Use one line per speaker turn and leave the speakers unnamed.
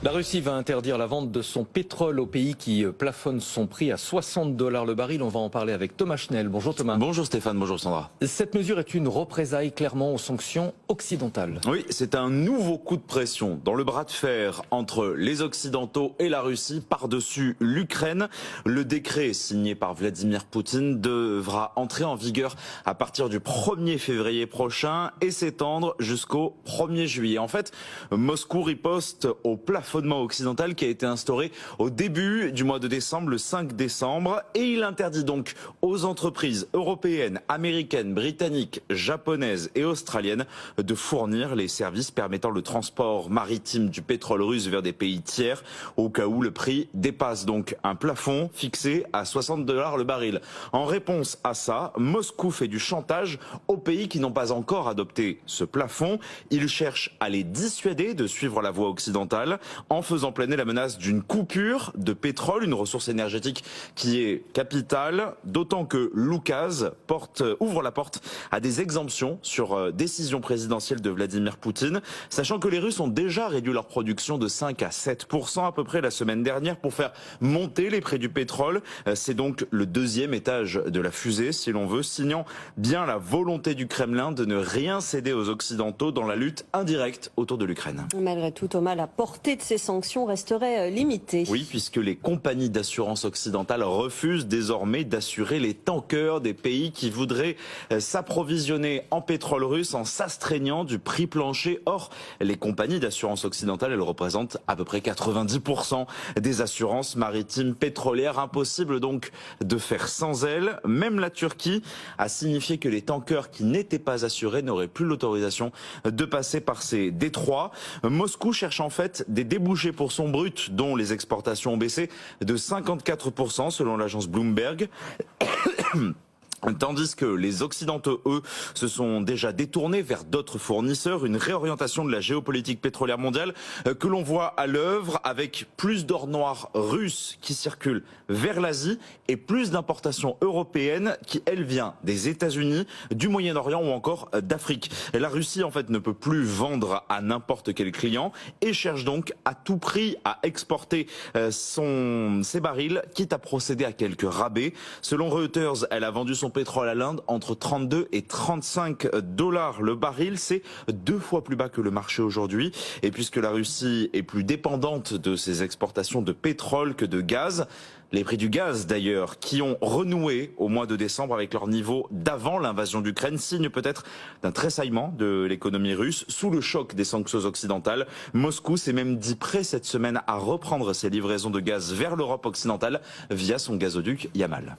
La Russie va interdire la vente de son pétrole au pays qui plafonne son prix à 60 $ le baril. On va en parler avec Thomas Schnell. Bonjour Thomas.
Bonjour Stéphane, bonjour Sandra.
Cette mesure est une représaille clairement aux sanctions occidentales.
Oui, c'est un nouveau coup de pression dans le bras de fer entre les Occidentaux et la Russie par-dessus l'Ukraine. Le décret signé par Vladimir Poutine devra entrer en vigueur à partir du 1er février prochain et s'étendre jusqu'au 1er juillet. En fait, Moscou riposte au plafonnement occidental qui a été instauré au début du mois de décembre, le 5 décembre, et il interdit donc aux entreprises européennes, américaines, britanniques, japonaises et australiennes de fournir les services permettant le transport maritime du pétrole russe vers des pays tiers au cas où le prix dépasse donc un plafond fixé à 60 $ le baril. En réponse à ça, Moscou fait du chantage aux pays qui n'ont pas encore adopté ce plafond. Il cherche à les dissuader de suivre la voie occidentale en faisant planer la menace d'une coupure de pétrole, une ressource énergétique qui est capitale, d'autant que l'oukase ouvre la porte à des exemptions sur décision présidentielle de Vladimir Poutine, sachant que les Russes ont déjà réduit leur production de 5 à 7% à peu près la semaine dernière pour faire monter les prix du pétrole. C'est donc le deuxième étage de la fusée, si l'on veut, signant bien la volonté du Kremlin de ne rien céder aux Occidentaux dans la lutte indirecte autour de l'Ukraine.
Malgré tout, Thomas, la portée de ces sanctions resterait limitée.
Oui, puisque les compagnies d'assurance occidentales refusent désormais d'assurer les tankers des pays qui voudraient s'approvisionner en pétrole russe en s'astreignant du prix plancher. Or, les compagnies d'assurance occidentales, elles représentent à peu près 90% des assurances maritimes pétrolières. Impossible donc de faire sans elles. Même la Turquie a signifié que les tankers qui n'étaient pas assurés n'auraient plus l'autorisation de passer par ces détroits. Moscou cherche en fait des débouchés pour son brut, dont les exportations ont baissé de 54% selon l'agence Bloomberg. Tandis que les Occidentaux, eux, se sont déjà détournés vers d'autres fournisseurs, une réorientation de la géopolitique pétrolière mondiale que l'on voit à l'œuvre avec plus d'or noir russe qui circule vers l'Asie et plus d'importations européennes qui, elles, viennent des États-Unis, du Moyen-Orient ou encore d'Afrique. La Russie, en fait, ne peut plus vendre à n'importe quel client et cherche donc à tout prix à exporter ses barils, quitte à procéder à quelques rabais. Selon Reuters, elle a vendu son pétrole à l'Inde entre 32 et 35 $ le baril. C'est 2 fois plus bas que le marché aujourd'hui. Et puisque la Russie est plus dépendante de ses exportations de pétrole que de gaz, les prix du gaz d'ailleurs, qui ont renoué au mois de décembre avec leur niveau d'avant l'invasion d'Ukraine, signe peut-être d'un tressaillement de l'économie russe sous le choc des sanctions occidentales. Moscou s'est même dit prêt cette semaine à reprendre ses livraisons de gaz vers l'Europe occidentale via son gazoduc Yamal.